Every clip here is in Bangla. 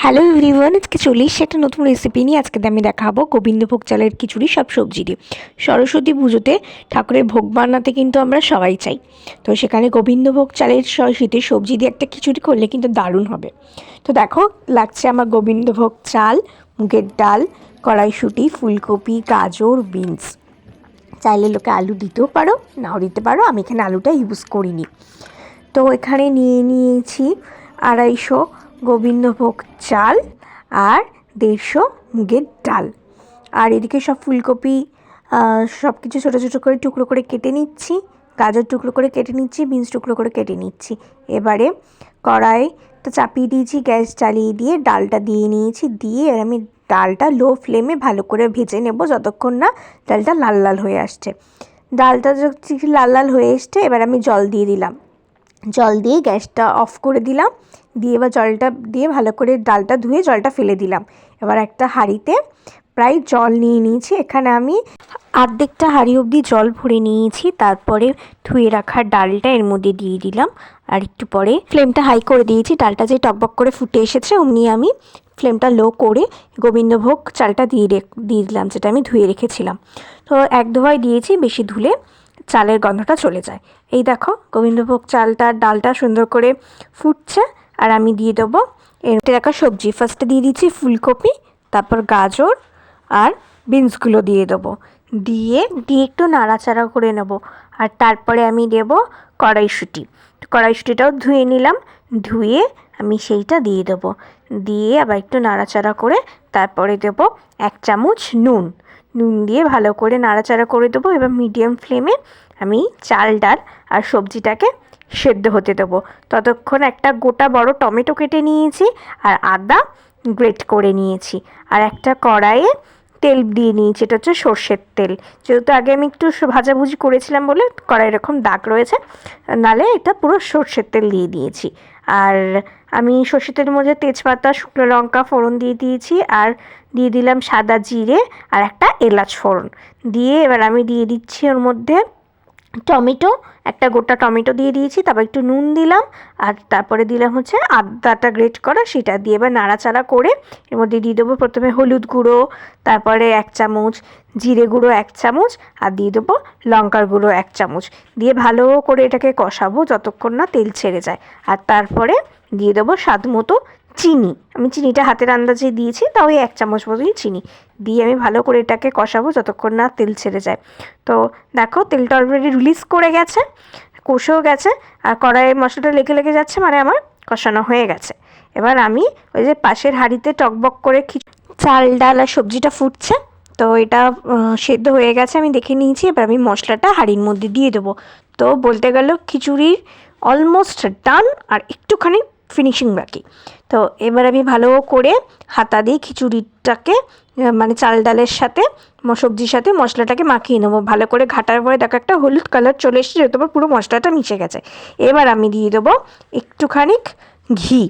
হ্যালো এভরিওয়ান, আজকে চলে এসেছি একটা নতুন রেসিপি নিয়ে। আজকে আমি দেখাবো গোবিন্দভোগ চালের খিচুড়ি সব সবজি দিয়ে। সরস্বতী পুজোতে ঠাকুরের ভোগ বানাতে কিন্তু আমরা সবাই চাই, তো সেখানে গোবিন্দভোগ চালের শীতের সবজি দিয়ে একটা খিচুড়ি করলে কিন্তু দারুণ হবে। তো দেখো, লাগছে আমার গোবিন্দভোগ চাল, মুগের ডাল, কড়াইশুঁটি, ফুলকপি, গাজর, বিনস। চাইলে লোকে আলু দিতেও পারো, নাও দিতে পারো, আমি এখানে আলুটা ইউজ করিনি। তো এখানে নিয়েছি 250 গোবিন্দভোগ চাল আর 150 মুগের ডাল। আর এদিকে সব ফুলকপি সব কিছু ছোটো ছোটো করে টুকরো করে কেটে নিচ্ছি, গাজর টুকরো করে কেটে নিচ্ছি, বিনস টুকরো করে কেটে নিচ্ছি। এবারে কড়াইটা চাপিয়ে দিয়েছি, গ্যাস জ্বালিয়ে দিয়ে ডালটা দিয়ে নিয়েছি। দিয়ে এবার আমি ডালটা লো ফ্লেমে ভালো করে ভেজে নেব যতক্ষণ না ডালটা লাল লাল হয়ে আসছে। ডালটা যখন লাল লাল হয়ে এসছে, এবার আমি জল দিয়ে দিলাম। জল দিয়ে গ্যাসটা অফ করে দিলাম। দিয়ে এবার জলটা দিয়ে ভালো করে ডালটা ধুয়ে জলটা ফেলে দিলাম। এবার একটা হাঁড়িতে প্রায় জল নিয়ে নিয়েছি। এখানে আমি অর্ধেকটা হাঁড়ি অবধি জল ভরে নিয়েছি। তারপরে ধুয়ে রাখা ডালটা এর মধ্যে দিয়ে দিলাম। আর একটু পরে ফ্লেমটা হাই করে দিয়েছি। ডালটা যে টকবক করে ফুটে এসেছে, অমনি আমি ফ্লেমটা লো করে গোবিন্দভোগ চালটা দিয়ে দিলাম, যেটা আমি ধুয়ে রেখেছিলাম। তো এক ধোয়াই দিয়েছি, বেশি ধুলে চালের গন্ধটা চলে যায়। এই দেখো, গোবিন্দভোগ চালটা ডালটা সুন্দর করে ফুটছে। আর আমি দিয়ে দেবো এর রাখা সবজি। ফার্স্টে দিয়ে দিচ্ছি ফুলকপি, তারপর গাজর আর বিনসগুলো দিয়ে দেবো। দিয়ে একটু নাড়াচাড়া করে নেব। আর তারপরে আমি দেবো কড়াইশুঁটি। কড়াইশুঁটিটাও ধুয়ে নিলাম, ধুয়ে আমি সেইটা দিয়ে দেবো। দিয়ে আবার একটু নাড়াচাড়া করে তারপরে দেবো 1 চামচ নুন দিয়ে ভালো করে নাড়াচাড়া করে দেবো। এবার মিডিয়াম ফ্লেমে আমি চাল ডাল আর সবজিটাকে সেদ্ধ হতে দেবো। ততক্ষণ একটা গোটা বড় টমেটো কেটে নিয়েছি আর আদা গ্রেট করে নিয়েছি। আর একটা কড়াইয়ে তেল দিয়ে নিয়েছি, এটা হচ্ছে সর্ষের তেল। যেহেতু আগে আমি একটু ভাজাভুজি করেছিলাম বলে কড়াই এরকম দাগ রয়েছে, নালে এটা পুরো সর্ষের তেল দিয়ে দিয়েছি। আর আমি সর্ষের তেলের মধ্যে তেজপাতা, শুকনো লঙ্কা ফোড়ন দিয়ে দিয়েছি। আর দিয়ে দিলাম সাদা জিরে আর একটা এলাচ ফোড়ন দিয়ে এবার আমি দিয়ে দিচ্ছি ওর মধ্যে টমেটো, একটা গোটা টমেটো দিয়ে দিয়েছি। তারপর একটু নুন দিলাম আর তারপরে দিলাম হচ্ছে আদাটা গ্রেট করা, সেটা দিয়ে এবার নাড়াচাড়া করে এর মধ্যে দিয়ে দেবো প্রথমে হলুদ গুঁড়ো, তারপরে 1 চামচ জিরে গুঁড়ো, 1 চামচ আর দিয়ে দেবো লঙ্কার গুঁড়ো 1 চামচ। দিয়ে ভালো করে এটাকে কষাবো যতক্ষণ না তেল ছেড়ে যায়। আর তারপরে দিয়ে দেবো স্বাদ মতো চিনি। আমি চিনিটা হাতের আন্দাজে দিয়েছি, তাও 1 চামচ মতোই চিনি দিয়ে আমি ভালো করে এটাকে কষাবো যতক্ষণ না তেল ছেড়ে যায়। তো দেখো, তেলটা অলরেডি রিলিজ করে গেছে, কষেও গেছে। আর কড়াইয়ের মশলাটা লেগে যাচ্ছে, মানে আমার কষানো হয়ে গেছে। এবার আমি ওই যে পাশের হাঁড়িতে টকবক করে চাল ডাল আর সবজিটা ফুটছে, তো এটা সেদ্ধ হয়ে গেছে, আমি দেখে নিয়েছি। এবার আমি মশলাটা হাঁড়ির মধ্যে দিয়ে দেবো। তো বলতে গেল খিচুড়ির অলমোস্ট ডান, আর একটুখানি ফিনিশিং বাকি। তো এবার আমি ভালো করে হাতা দিয়ে খিচুড়িটাকে মানে চাল ডালের সাথে সবজির সাথে মশলাটাকে মাখিয়ে নেবো। ভালো করে ঘাটার পরে দেখো একটা হলুদ কালার চলে এসেছে, যেহেতু পুরো মশলাটা মিশে গেছে। এবার আমি দিয়ে দেবো একটুখানি ঘি।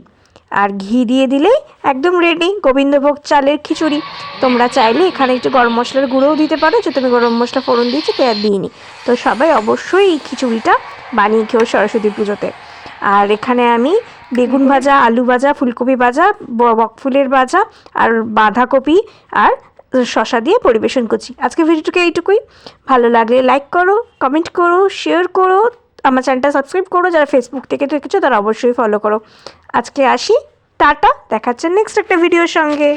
আর ঘি দিয়ে দিলেই একদম রেডি গোবিন্দভোগ চালের খিচুড়ি। তোমরা চাইলে এখানে একটু গরম মশলার গুঁড়োও দিতে পারো, যেহেতু আমি গরম মশলা ফোড়ন দিয়েছি তাই আর দিইনি। তো সবাই অবশ্যই এই খিচুড়িটা বানিয়ে খেও সরস্বতী পুজোতে। আর এখানে আমি বেগুন ভাজা, আলু ভাজা, ফুলকপি ভাজা, বকফুলের ভাজা আর বাঁধাকপি আর শসা দিয়ে পরিবেশন করছি। আজকে ভিডিওটাকে এইটুকুই। ভালো লাগলে লাইক করো, কমেন্ট করো, শেয়ার করো, আমার চ্যানেলটা সাবস্ক্রাইব করো। যারা ফেসবুক থেকে দেখেছো তারা অবশ্যই ফলো করো। আজকে আসি, টাটা, দেখাচ্ছে নেক্সট একটা ভিডিওর সঙ্গে।